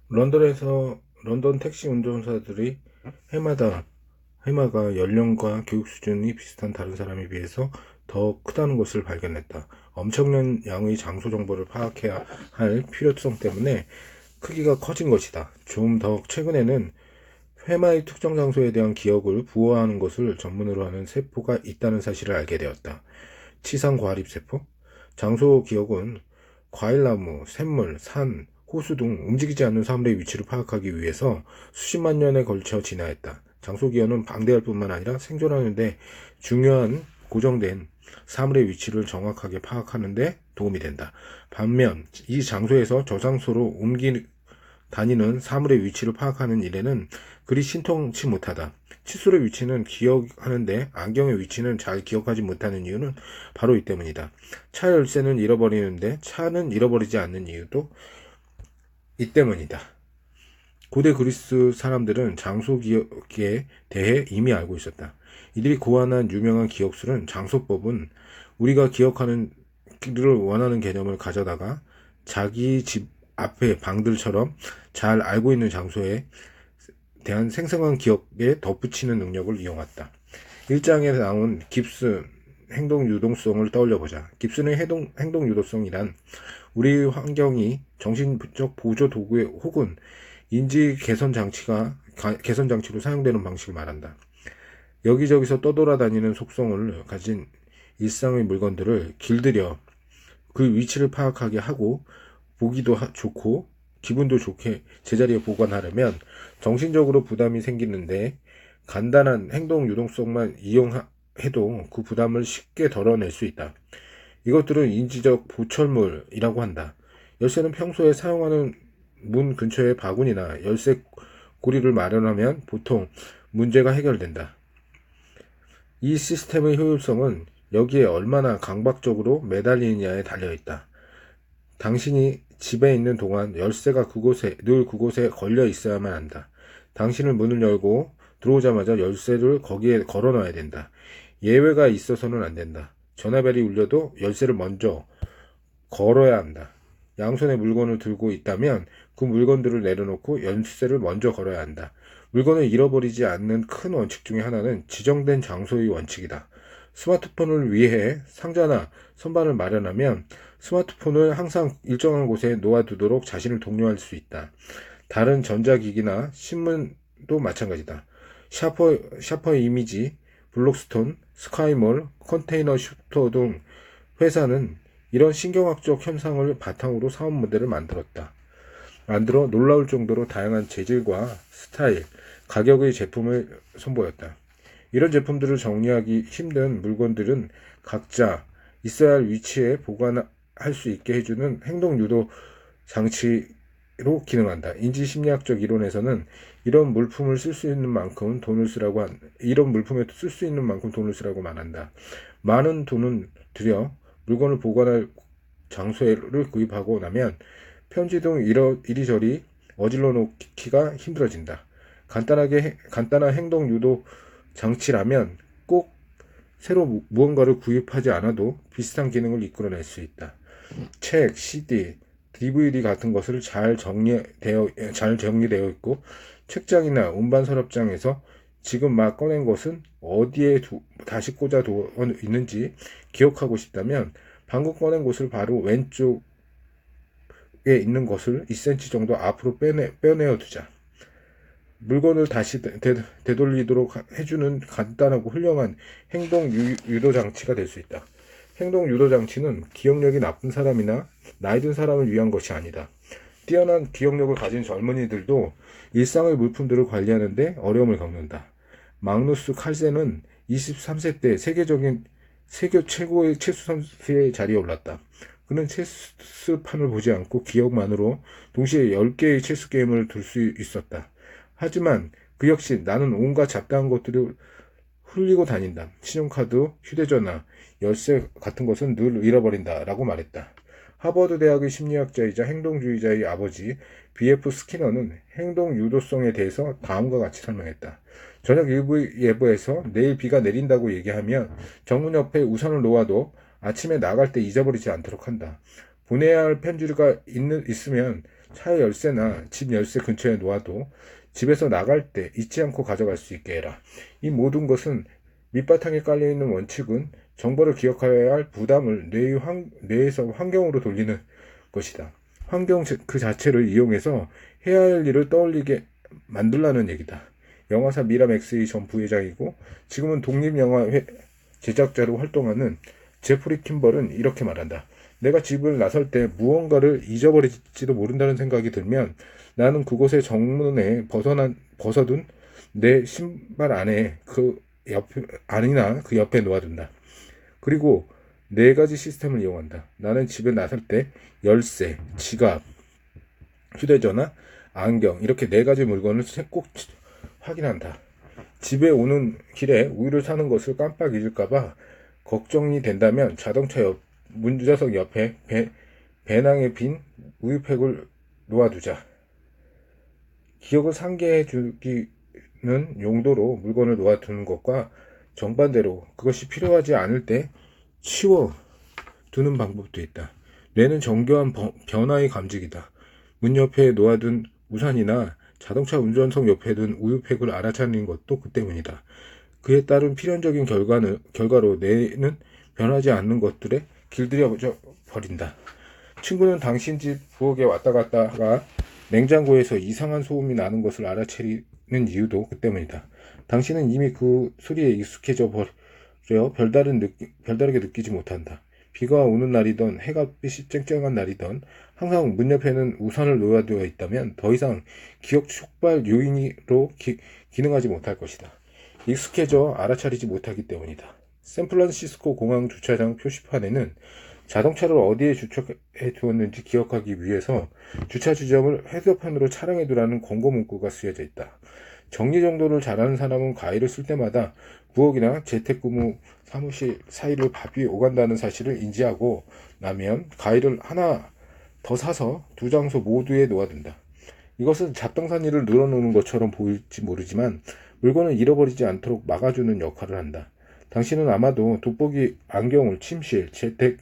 런던 택시 운전사들이 해마다 해마가 연령과 교육 수준이 비슷한 다른 사람에 비해서 더 크다는 것을 발견했다. 엄청난 양의 장소 정보를 파악해야 할 필요성 때문에 크기가 커진 것이다. 좀 더 최근에는 회마의 특정 장소에 대한 기억을 부호하는 것을 전문으로 하는 세포가 있다는 사실을 알게 되었다. 치상과립세포? 장소 기억은 과일나무, 샘물, 산, 호수 등 움직이지 않는 사물의 위치를 파악하기 위해서 수십만 년에 걸쳐 진화했다. 장소 기억은 방대할 뿐만 아니라 생존하는 데 중요한 고정된 사물의 위치를 정확하게 파악하는 데 도움이 된다. 반면 이 장소에서 저 장소로 다니는 사물의 위치를 파악하는 일에는 그리 신통치 못하다. 칫솔의 위치는 기억하는데 안경의 위치는 잘 기억하지 못하는 이유는 바로 이 때문이다. 차 열쇠는 잃어버리는데 차는 잃어버리지 않는 이유도 이 때문이다. 고대 그리스 사람들은 장소 기억에 대해 이미 알고 있었다. 이들이 고안한 유명한 기억술은 장소법은 우리가 기억하는 를 원하는 개념을 가져다가 자기 집 앞의 방들처럼 잘 알고 있는 장소에 대한 생생한 기억에 덧붙이는 능력을 이용했다. 1장에 나온 깁스 행동 유동성을 떠올려보자. 깁스의 행동 유도성이란 우리 환경이 정신적 보조 도구 혹은 인지 개선 장치로 사용되는 방식을 말한다. 여기저기서 떠돌아다니는 속성을 가진 일상의 물건들을 길들여 그 위치를 파악하게 하고 보기도 좋고 기분도 좋게 제자리에 보관하려면 정신적으로 부담이 생기는데 간단한 행동 유동성만 이용해도 그 부담을 쉽게 덜어낼 수 있다. 이것들은 인지적 보철물이라고 한다. 열쇠는 평소에 사용하는 문 근처에 바구니나 열쇠 고리를 마련하면 보통 문제가 해결된다. 이 시스템의 효율성은 여기에 얼마나 강박적으로 매달리느냐에 달려있다. 당신이 집에 있는 동안 열쇠가 늘 그곳에 걸려 있어야만 한다. 당신은 문을 열고 들어오자마자 열쇠를 거기에 걸어 놔야 된다. 예외가 있어서는 안 된다. 전화벨이 울려도 열쇠를 먼저 걸어야 한다. 양손에 물건을 들고 있다면 그 물건들을 내려놓고 열쇠를 먼저 걸어야 한다. 물건을 잃어버리지 않는 큰 원칙 중에 하나는 지정된 장소의 원칙이다. 스마트폰을 위해 상자나 선반을 마련하면 스마트폰을 항상 일정한 곳에 놓아두도록 자신을 독려할 수 있다. 다른 전자기기나 신문도 마찬가지다. 샤퍼 이미지, 블록스톤, 스카이몰, 컨테이너 슈터 등 회사는 이런 신경학적 현상을 바탕으로 사업 모델을 만들어 놀라울 정도로 다양한 재질과 스타일, 가격의 제품을 선보였다. 이런 제품들을 정리하기 힘든 물건들은 각자 있어야 할 위치에 보관할 수 있게 해주는 행동 유도 장치로 기능한다. 인지심리학적 이론에서는 이런 물품에 쓸 수 있는 만큼 돈을 쓰라고 말한다. 많은 돈을 들여 물건을 보관할 장소를 구입하고 나면 편지 등 이리저리 어질러 놓기가 힘들어진다. 간단한 행동 유도 장치라면 꼭 새로 무언가를 구입하지 않아도 비슷한 기능을 이끌어낼 수 있다. 책, CD, DVD 같은 것을 잘 정리되어 있고 책장이나 운반 서랍장에서 지금 막 꺼낸 것은 어디에 다시 꽂아 두어 있는지 기억하고 싶다면 방금 꺼낸 곳을 바로 왼쪽에 있는 것을 2cm 정도 앞으로 빼내어 두자. 물건을 다시 되돌리도록 해주는 간단하고 훌륭한 행동 유도 장치가 될 수 있다. 행동 유도 장치는 기억력이 나쁜 사람이나 나이 든 사람을 위한 것이 아니다. 뛰어난 기억력을 가진 젊은이들도 일상의 물품들을 관리하는데 어려움을 겪는다. 마그누스 칼센은 23세 때 세계 최고의 체스 선수의 자리에 올랐다. 그는 체스판을 보지 않고 기억만으로 동시에 10개의 체스 게임을 둘 수 있었다. 하지만 그 역시 나는 온갖 잡다한 것들을 흘리고 다닌다. 신용카드, 휴대전화, 열쇠 같은 것은 늘 잃어버린다. 라고 말했다. 하버드 대학의 심리학자이자 행동주의자의 아버지 B.F. 스키너는 행동 유도성에 대해서 다음과 같이 설명했다. 저녁 일부 예보에서 내일 비가 내린다고 얘기하면 정문 옆에 우산을 놓아도 아침에 나갈 때 잊어버리지 않도록 한다. 보내야 할 편지가 있으면 차의 열쇠나 집 열쇠 근처에 놓아도 집에서 나갈 때 잊지 않고 가져갈 수 있게 해라. 이 모든 것은 밑바탕에 깔려있는 원칙은 정보를 기억해야 할 부담을 뇌에서 환경으로 돌리는 것이다. 환경 그 자체를 이용해서 해야 할 일을 떠올리게 만들라는 얘기다. 영화사 미라맥스의 전 부회장이고 지금은 독립영화 제작자로 활동하는 제프리 킴벌은 이렇게 말한다. 내가 집을 나설 때 무언가를 잊어버릴지도 모른다는 생각이 들면 나는 그곳의 정문에 벗어둔 내 신발 안에 안이나 그 옆에 놓아둔다. 그리고 4가지 시스템을 이용한다. 나는 집에 나설 때 열쇠, 지갑, 휴대전화, 안경 이렇게 4가지 물건을 꼭 확인한다. 집에 오는 길에 우유를 사는 것을 깜빡 잊을까봐 걱정이 된다면 자동차 문좌석 옆에 배낭에 빈 우유팩을 놓아두자. 기억을 상기해주기는 용도로 물건을 놓아두는 것과 정반대로 그것이 필요하지 않을 때 치워두는 방법도 있다. 뇌는 정교한 변화의 감지기다. 문 옆에 놓아둔 우산이나 자동차 운전석 옆에 둔 우유팩을 알아차리는 것도 그 때문이다. 그에 따른 필연적인 결과로 뇌는 변하지 않는 것들에 길들여 버린다. 친구는 당신 집 부엌에 왔다 갔다가 냉장고에서 이상한 소음이 나는 것을 알아차리는 이유도 그 때문이다. 당신은 이미 그 소리에 익숙해져 버려 별다르게 느끼지 못한다. 비가 오는 날이든 해가 쨍쨍한 날이든 항상 문 옆에는 우산을 놓아두어 있다면 더 이상 기억 촉발 요인으로 기능하지 못할 것이다. 익숙해져 알아차리지 못하기 때문이다. 샌프란시스코 공항 주차장 표시판에는 자동차를 어디에 주차해 두었는지 기억하기 위해서 주차 지점을 헤드판으로 차량에 두라는 권고 문구가 쓰여져 있다. 정리정돈을 잘하는 사람은 가위를 쓸 때마다 부엌이나 재택근무 사무실 사이를 바삐 오간다는 사실을 인지하고 나면 가위를 하나 더 사서 2장소 모두에 놓아둔다. 이것은 잡동사니를 늘어놓는 것처럼 보일지 모르지만 물건을 잃어버리지 않도록 막아주는 역할을 한다. 당신은 아마도 돋보기 안경을 침실, 재택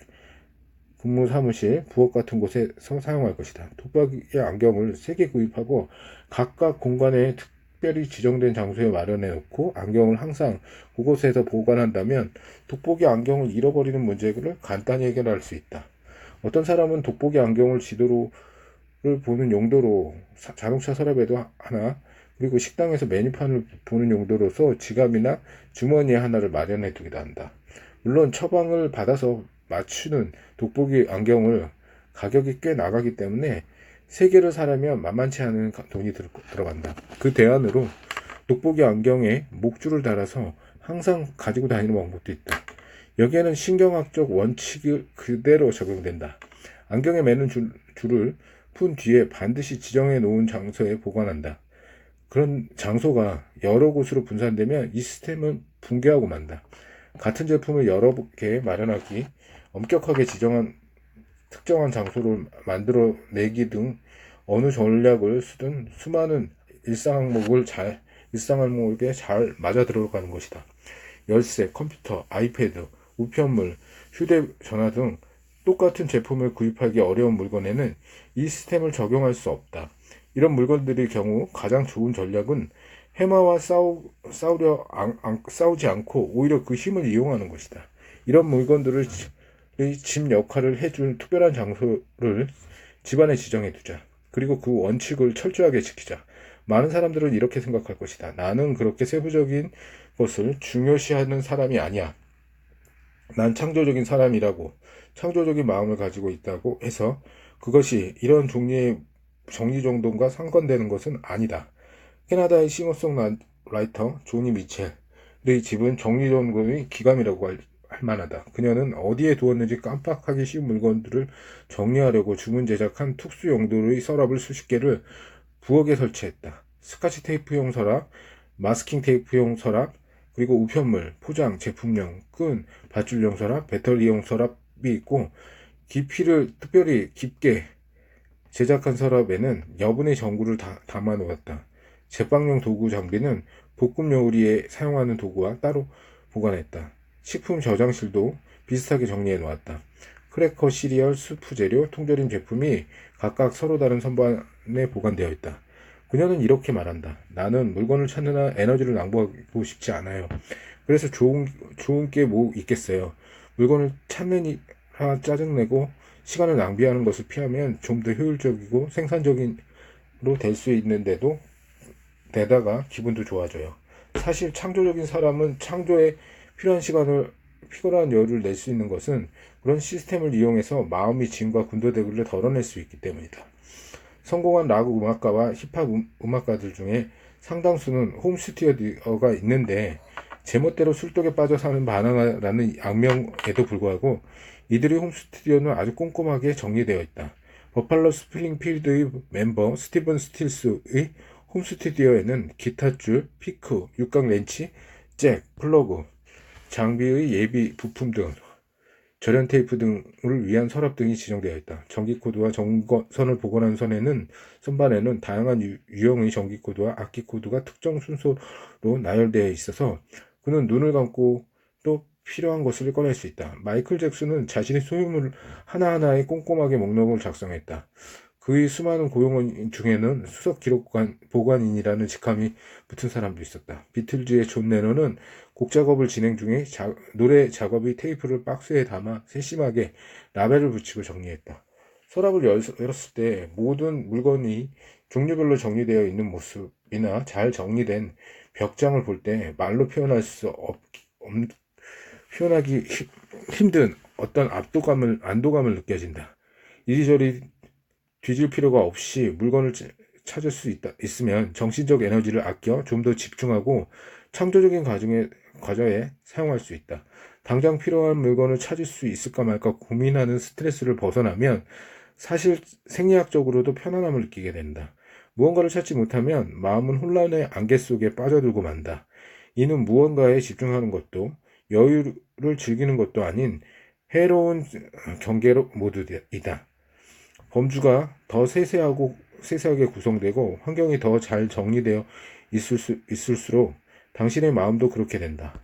근무 사무실, 부엌 같은 곳에서 사용할 것이다. 돋보기 안경을 3개 구입하고 각각 공간에 특별히 지정된 장소에 마련해 놓고 안경을 항상 그곳에서 보관한다면 돋보기 안경을 잃어버리는 문제를 간단히 해결할 수 있다. 어떤 사람은 돋보기 안경을 지도를 보는 용도로 자동차 서랍에도 하나, 그리고 식당에서 메뉴판을 보는 용도로서 지갑이나 주머니에 하나를 마련해 두기도 한다. 물론 처방을 받아서 맞추는 돋보기 안경을 가격이 꽤 나가기 때문에 3개를 사려면 만만치 않은 돈이 들어간다. 그 대안으로 돋보기 안경에 목줄을 달아서 항상 가지고 다니는 방법도 있다. 여기에는 신경학적 원칙이 그대로 적용된다. 안경에 매는 줄을 푼 뒤에 반드시 지정해 놓은 장소에 보관한다. 그런 장소가 여러 곳으로 분산되면 이 시스템은 붕괴하고 만다. 같은 제품을 여러 개 마련하기, 엄격하게 특정한 장소를 만들어내기 등 어느 전략을 쓰든 수많은 일상 항목에 잘 맞아 들어가는 것이다. 열쇠, 컴퓨터, 아이패드, 우편물, 휴대전화 등 똑같은 제품을 구입하기 어려운 물건에는 이 시스템을 적용할 수 없다. 이런 물건들의 경우 가장 좋은 전략은 해마와 싸우지 않고 오히려 그 힘을 이용하는 것이다. 이런 물건들을 집 역할을 해줄 특별한 장소를 집안에 지정해 두자. 그리고 그 원칙을 철저하게 지키자. 많은 사람들은 이렇게 생각할 것이다. 나는 그렇게 세부적인 것을 중요시하는 사람이 아니야. 난 창조적인 사람이라고, 창조적인 마음을 가지고 있다고 해서 그것이 이런 종류의 정리정돈과 상관되는 것은 아니다. 캐나다의 싱어송라이터 조니 미첼의 집은 정리정돈의 기감이라고 할 만하다. 그녀는 어디에 두었는지 깜빡하기 쉬운 물건들을 정리하려고 주문 제작한 특수 용도의 서랍을 수십 개를 부엌에 설치했다. 스카치 테이프용 서랍, 마스킹 테이프용 서랍, 그리고 우편물, 포장, 제품용, 끈, 밧줄용 서랍, 배터리용 서랍이 있고 깊이를 특별히 깊게 제작한 서랍에는 여분의 전구를 담아 놓았다. 제빵용 도구 장비는 볶음 요리에 사용하는 도구와 따로 보관했다. 식품 저장실도 비슷하게 정리해 놓았다. 크래커, 시리얼, 수프 재료, 통조림 제품이 각각 서로 다른 선반에 보관되어 있다. 그녀는 이렇게 말한다. 나는 물건을 찾느라 에너지를 낭비하고 싶지 않아요. 그래서 좋은 게 뭐 있겠어요. 물건을 찾느라 짜증내고 시간을 낭비하는 것을 피하면 좀 더 효율적이고 생산적으로 될 수 있는데도 되다가 기분도 좋아져요. 사실 창조적인 사람은 창조에 필요한 시간을 피곤한 여유를 낼 수 있는 것은 그런 시스템을 이용해서 마음의 짐과 군더더기를 덜어낼 수 있기 때문이다. 성공한 락 음악가와 힙합 음악가들 중에 상당수는 홈스튜디오가 있는데 제멋대로 술독에 빠져 사는 바나나라는 악명에도 불구하고 이들의 홈스튜디오는 아주 꼼꼼하게 정리되어 있다. 버팔로 스프링필드의 멤버 스티븐 스틸스의 홈스튜디오에는 기타줄, 피크, 육각 렌치, 잭, 플러그, 장비의 예비 부품 등 절연 테이프 등을 위한 서랍 등이 지정되어 있다. 전기 코드와 전선을 복원한 선반에는 다양한 유형의 전기 코드와 악기 코드가 특정 순서로 나열되어 있어서 그는 눈을 감고 또 필요한 것을 꺼낼 수 있다. 마이클 잭슨은 자신의 소유물 하나하나에 꼼꼼하게 목록을 작성했다. 그의 수많은 고용원 중에는 수석 기록관 보관인이라는 직함이 붙은 사람도 있었다. 비틀즈의 존 레논은 곡 작업을 진행 중에 노래 작업의 테이프를 박스에 담아 세심하게 라벨을 붙이고 정리했다. 서랍을 열었을 때 모든 물건이 종류별로 정리되어 있는 모습이나 잘 정리된 벽장을 볼 때 말로 표현하기 힘든 어떤 안도감을 느껴진다. 이리저리 뒤질 필요가 없이 물건을 찾을 수 있으면 정신적 에너지를 아껴 좀 더 집중하고 창조적인 과정에 사용할 수 있다. 당장 필요한 물건을 찾을 수 있을까 말까 고민하는 스트레스를 벗어나면 사실 생리학적으로도 편안함을 느끼게 된다. 무언가를 찾지 못하면 마음은 혼란의 안개 속에 빠져들고 만다. 이는 무언가에 집중하는 것도 여유를 즐기는 것도 아닌 해로운 경계로 모두이다. 범주가 더 세세하게 구성되고 환경이 더 잘 정리되어 있을수록 당신의 마음도 그렇게 된다.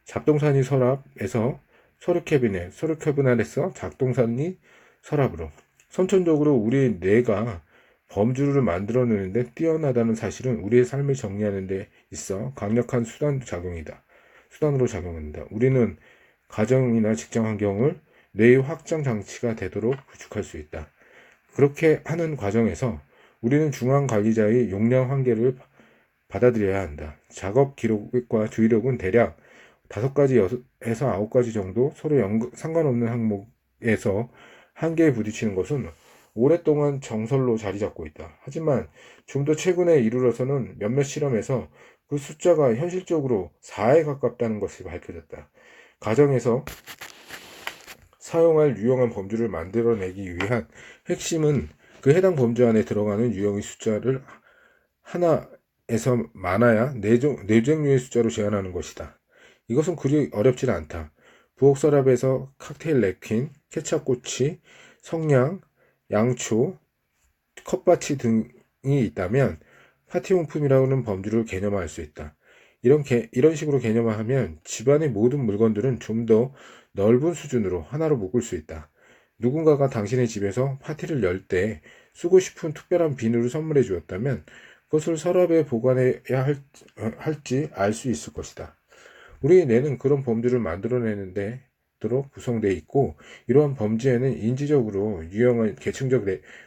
잡동사니 서랍에서 서류 캐비넷에서 잡동사니 서랍으로. 선천적으로 우리 뇌가 범주를 만들어내는데 뛰어나다는 사실은 우리의 삶을 정리하는 데 있어 강력한 수단으로 작용한다. 우리는 가정이나 직장 환경을 뇌의 확장 장치가 되도록 구축할 수 있다. 그렇게 하는 과정에서 우리는 중앙 관리자의 용량 한계를 받아들여야 한다. 작업 기록과 주의력은 대략 5가지에서 9가지 정도 서로 상관없는 항목에서 한계에 부딪히는 것은 오랫동안 정설로 자리 잡고 있다. 하지만 좀 더 최근에 이르러서는 몇몇 실험에서 그 숫자가 현실적으로 4에 가깝다는 것이 밝혀졌다. 가정에서 사용할 유용한 범주를 만들어내기 위한 핵심은 그 해당 범주 안에 들어가는 유형의 숫자를 하나에서 많아야 4종류의 숫자로 제한하는 것이다. 이것은 그리 어렵지 않다. 부엌 서랍에서 칵테일 냅킨, 케찹꼬치, 성냥, 양초, 컵받치 등이 있다면 파티용품이라는 범주를 개념화할 수 있다. 이런 식으로 개념화하면 집안의 모든 물건들은 좀 더 넓은 수준으로 하나로 묶을 수 있다. 누군가가 당신의 집에서 파티를 열 때 쓰고 싶은 특별한 비누를 선물해 주었다면 그것을 서랍에 보관해야 할지 알 수 있을 것이다. 우리의 뇌는 그런 범주를 만들어내는 데로 구성되어 있고 이러한 범주에는 인지적으로 유형의 계층적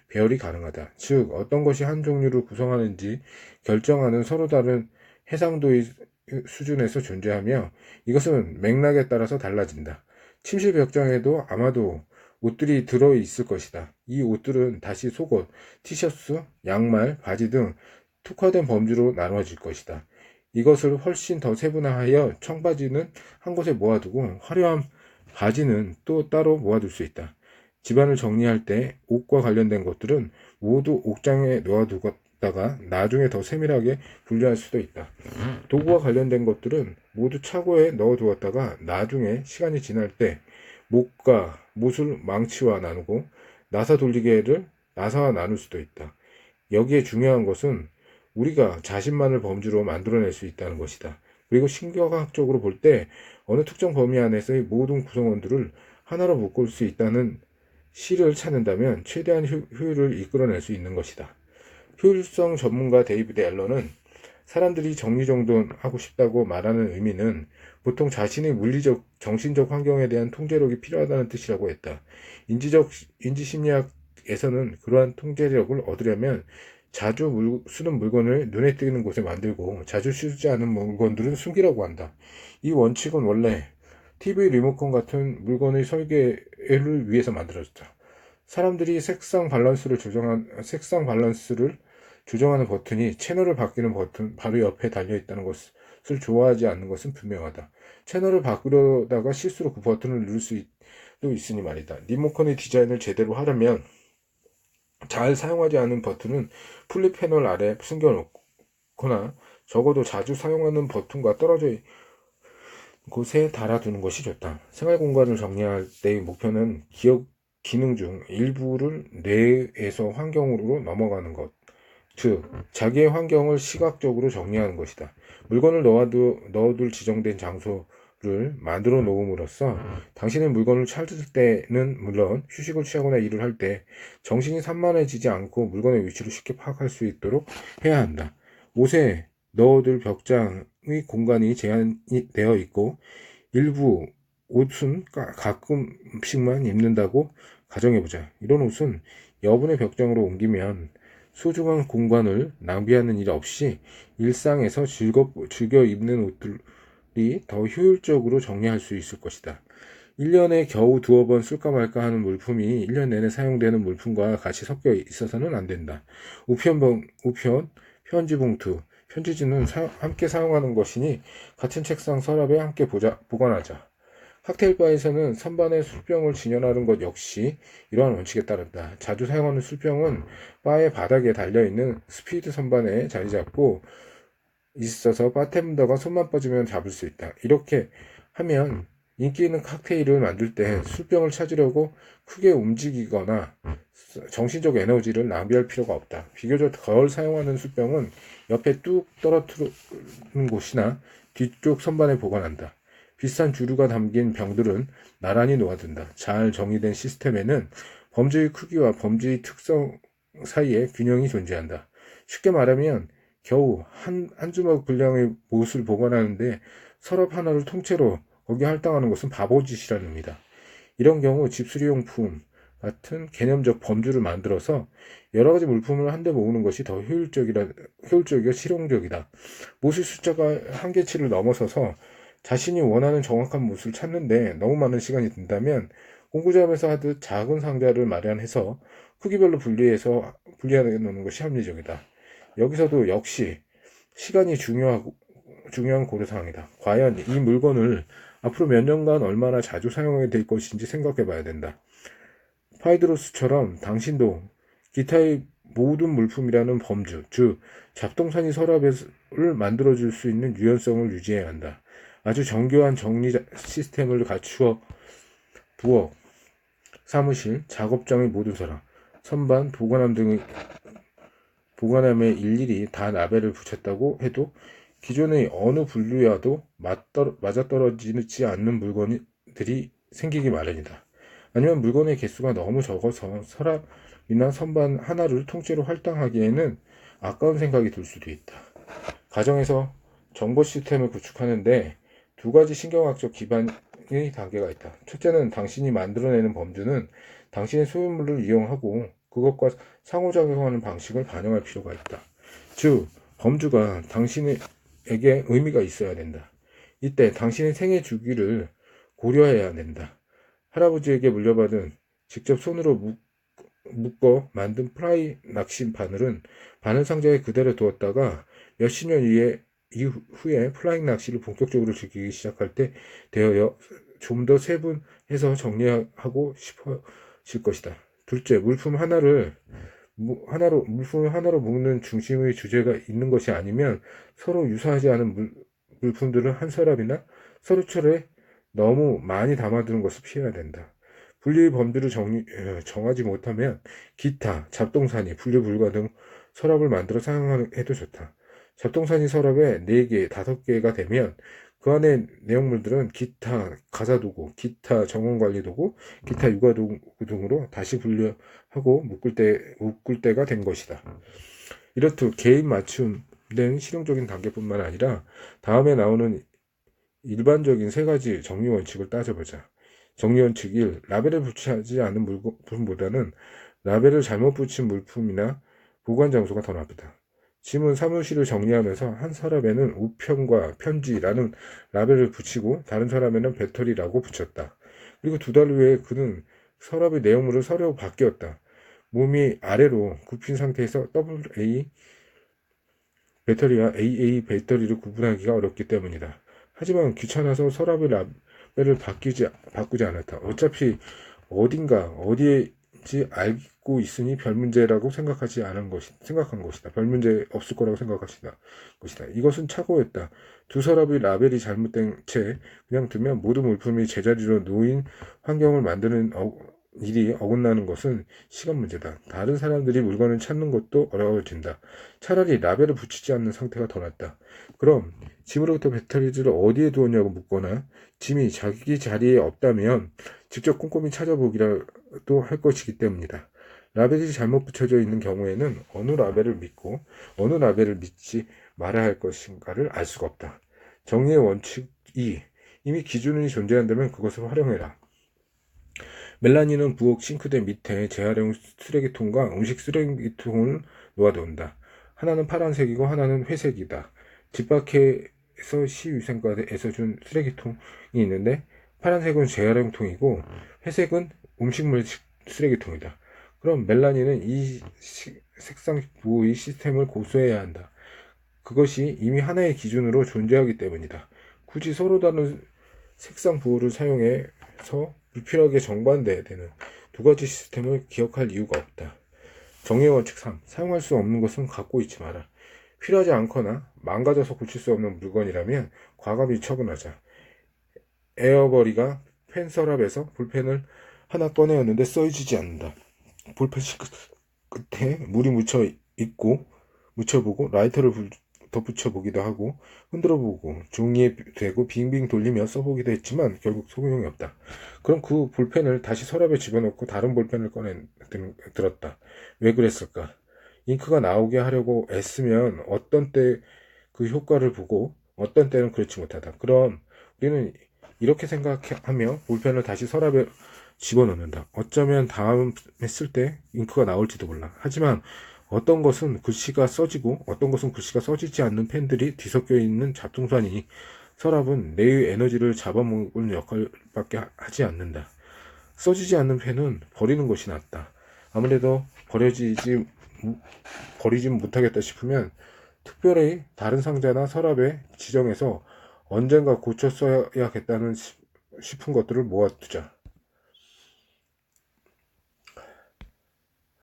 배열이 가능하다. 즉 어떤 것이 한 종류를 구성하는지 결정하는 서로 다른 해상도의 수준에서 존재하며 이것은 맥락에 따라서 달라진다. 침실 벽장에도 아마도 옷들이 들어 있을 것이다. 이 옷들은 다시 속옷, 티셔츠, 양말, 바지 등 특화된 범주로 나누어질 것이다. 이것을 훨씬 더 세분화하여 청바지는 한 곳에 모아두고 화려한 바지는 또 따로 모아둘 수 있다. 집안을 정리할 때 옷과 관련된 것들은 모두 옥장에 놓아두다가 나중에 더 세밀하게 분류할 수도 있다. 도구와 관련된 것들은 모두 차고에 넣어두었다가 나중에 시간이 지날 때 못을 망치와 나누고 나사 돌리개를 나사와 나눌 수도 있다. 여기에 중요한 것은 우리가 자신만을 범주로 만들어낼 수 있다는 것이다. 그리고 신경학적으로 볼 때 어느 특정 범위 안에서의 모든 구성원들을 하나로 묶을 수 있다는 실을 찾는다면 최대한 효율을 이끌어낼 수 있는 것이다. 효율성 전문가 데이비드 앨런은 사람들이 정리정돈하고 싶다고 말하는 의미는 보통 자신의 물리적, 정신적 환경에 대한 통제력이 필요하다는 뜻이라고 했다. 인지심리학에서는 그러한 통제력을 얻으려면 자주 쓰는 물건을 눈에 띄는 곳에 만들고 자주 쓰지 않은 물건들은 숨기라고 한다. 이 원칙은 원래 TV 리모컨 같은 물건의 설계를 위해서 만들어졌다. 사람들이 색상 밸런스를 조정하는 버튼이 채널을 바뀌는 버튼 바로 옆에 달려있다는 것을 좋아하지 않는 것은 분명하다. 채널을 바꾸려다가 실수로 그 버튼을 누를 수도 있으니 말이다. 리모컨의 디자인을 제대로 하려면 잘 사용하지 않은 버튼은 플립 패널 아래 숨겨놓거나 적어도 자주 사용하는 버튼과 떨어져 있는 곳에 달아두는 것이 좋다. 생활 공간을 정리할 때의 목표는 기능 중 일부를 뇌에서 환경으로 넘어가는 것. 즉, 자기의 환경을 시각적으로 정리하는 것이다. 물건을 넣어둘 지정된 장소를 만들어 놓음으로써 당신의 물건을 찾을 때는 물론 휴식을 취하거나 일을 할 때 정신이 산만해지지 않고 물건의 위치를 쉽게 파악할 수 있도록 해야 한다. 옷에 넣어둘 벽장의 공간이 제한이 되어 있고 일부 옷은 가끔씩만 입는다고 가정해보자. 이런 옷은 여분의 벽장으로 옮기면 소중한 공간을 낭비하는 일 없이 일상에서 즐겨 입는 옷들이 더 효율적으로 정리할 수 있을 것이다. 1년에 겨우 두어 번 쓸까 말까 하는 물품이 1년 내내 사용되는 물품과 같이 섞여 있어서는 안 된다. 우편, 편지 봉투, 편지지는 함께 사용하는 것이니 같은 책상 서랍에 함께 보관하자. 칵테일 바에서는 선반에 술병을 진열하는 것 역시 이러한 원칙에 따른다. 자주 사용하는 술병은 바의 바닥에 달려있는 스피드 선반에 자리 잡고 있어서 바텐더가 손만 뻗으면 잡을 수 있다. 이렇게 하면 인기 있는 칵테일을 만들 때 술병을 찾으려고 크게 움직이거나 정신적 에너지를 낭비할 필요가 없다. 비교적 덜 사용하는 술병은 옆에 뚝 떨어뜨리는 곳이나 뒤쪽 선반에 보관한다. 비싼 주류가 담긴 병들은 나란히 놓아둔다. 잘 정리된 시스템에는 범죄의 크기와 범죄의 특성 사이에 균형이 존재한다. 쉽게 말하면 겨우 한 주먹 분량의 못을 보관하는데 서랍 하나를 통째로 거기에 할당하는 것은 바보짓이라는 의미다. 이런 경우 집수리용품 같은 개념적 범주를 만들어서 여러 가지 물품을 한데 모으는 것이 더 효율적이고 실용적이다. 못의 숫자가 한계치를 넘어서서 자신이 원하는 정확한 못을 찾는데 너무 많은 시간이 든다면 공구점에서 하듯 작은 상자를 마련해서 크기별로 분리하게 놓는 것이 합리적이다. 여기서도 역시 시간이 중요한 고려사항이다. 과연 이 물건을 앞으로 몇 년간 얼마나 자주 사용하게 될 것인지 생각해 봐야 된다. 파이드로스처럼 당신도 기타의 모든 물품이라는 범주, 즉 잡동사니 서랍을 만들어줄 수 있는 유연성을 유지해야 한다. 아주 정교한 정리 시스템을 갖추어 부엌, 사무실, 작업장의 모든 서랍, 선반, 보관함에 일일이 다 라벨을 붙였다고 해도 기존의 어느 분류와도 맞아떨어지지 않는 물건들이 생기기 마련이다. 아니면 물건의 개수가 너무 적어서 서랍이나 선반 하나를 통째로 할당하기에는 아까운 생각이 들 수도 있다. 가정에서 정보 시스템을 구축하는데 두 가지 신경학적 기반의 단계가 있다. 첫째는 당신이 만들어내는 범주는 당신의 소유물을 이용하고 그것과 상호작용하는 방식을 반영할 필요가 있다. 즉, 범주가 당신에게 의미가 있어야 된다. 이때 당신의 생애 주기를 고려해야 된다. 할아버지에게 물려받은 직접 손으로 묶어 만든 프라이 낚시 바늘 상자에 그대로 두었다가 몇십 년 이후에 플라잉 낚시를 본격적으로 즐기기 시작할 때 되어야 좀 더 세분해서 정리하고 싶어질 것이다. 둘째, 물품 하나로 묶는 중심의 주제가 있는 것이 아니면 서로 유사하지 않은 물품들을 한 서랍이나 서류철에 너무 많이 담아두는 것을 피해야 된다. 분리의 범주를 정하지 못하면 기타, 잡동사니, 분류 불가 등 서랍을 만들어 사용해도 좋다. 잡동사니 서랍에 4개, 5개가 되면 그 안에 내용물들은 기타 가사도구, 기타 정원관리도구, 기타 육아도구 등으로 다시 분류하고 묶을 때가 된 것이다. 이렇듯 개인 맞춤된 실용적인 단계뿐만 아니라 다음에 나오는 일반적인 3가지 정리 원칙을 따져보자. 정리 원칙 1. 라벨을 붙이지 않은 물품보다는 라벨을 잘못 붙인 물품이나 보관 장소가 더 나쁘다. 짐은 사무실을 정리하면서 한 서랍에는 우편과 편지라는 라벨을 붙이고 다른 서랍에는 배터리라고 붙였다. 그리고 2달 후에 그는 서랍의 내용물을 서류로 바뀌었다. 몸이 아래로 굽힌 상태에서 AA 배터리와 AA 배터리를 구분하기가 어렵기 때문이다. 하지만 귀찮아서 서랍의 라벨을 바꾸지 않았다. 어차피 어디에인지 알고 있으니 별 문제라고 생각한 것이다. 별 문제 없을 거라고 생각한 것이다. 이것은 착오였다. 2 서랍의 라벨이 잘못된 채 그냥 두면 모든 물품이 제자리로 놓인 환경을 만드는 일이 어긋나는 것은 시간 문제다. 다른 사람들이 물건을 찾는 것도 어려워진다. 차라리 라벨을 붙이지 않는 상태가 더 낫다. 그럼 짐으로부터 배터리를 어디에 두었냐고 묻거나 짐이 자기 자리에 없다면 직접 꼼꼼히 찾아보기라도 할 것이기 때문이다. 라벨이 잘못 붙여져 있는 경우에는 어느 라벨을 믿고 어느 라벨을 믿지 말아야 할 것인가를 알 수가 없다. 정리의 원칙 2. 이미 기준이 존재한다면 그것을 활용해라. 멜라니는 부엌 싱크대 밑에 재활용 쓰레기통과 음식 쓰레기통을 놓아둔다. 하나는 파란색이고 하나는 회색이다. 집 밖에서 시위생과에서 준 쓰레기통이 있는데 파란색은 재활용통이고 회색은 음식물 쓰레기통이다. 그럼 멜라니는 이 색상 부호의 시스템을 고수해야 한다. 그것이 이미 하나의 기준으로 존재하기 때문이다. 굳이 서로 다른 색상 부호를 사용해서 불필요하게 정반대되는 2가지 시스템을 기억할 이유가 없다. 정의 원칙 3. 사용할 수 없는 것은 갖고 있지 마라. 필요하지 않거나 망가져서 고칠 수 없는 물건이라면 과감히 처분하자. 에어버리가 펜 서랍에서 볼펜을 하나 꺼내었는데 써지지 않는다. 볼펜 끝에 물이 묻혀보고 라이터를 덧붙여보기도 하고 흔들어보고 종이에 대고 빙빙 돌리며 써보기도 했지만 결국 소용이 없다. 그럼 그 볼펜을 다시 서랍에 집어넣고 다른 볼펜을 들었다. 왜 그랬을까? 잉크가 나오게 하려고 애쓰면 어떤 때 그 효과를 보고 어떤 때는 그렇지 못하다. 그럼 우리는 이렇게 생각하며 볼펜을 다시 서랍에 집어넣는다. 어쩌면 다음에 쓸 때 잉크가 나올지도 몰라. 하지만 어떤 것은 글씨가 써지고 어떤 것은 글씨가 써지지 않는 펜들이 뒤섞여 있는 잡동사니 서랍은 내의 에너지를 잡아먹는 역할밖에 하지 않는다. 써지지 않는 펜은 버리는 것이 낫다. 아무래도 버리지 못하겠다 싶으면 특별히 다른 상자나 서랍에 지정해서 언젠가 고쳐 써야겠다는 싶은 것들을 모아두자.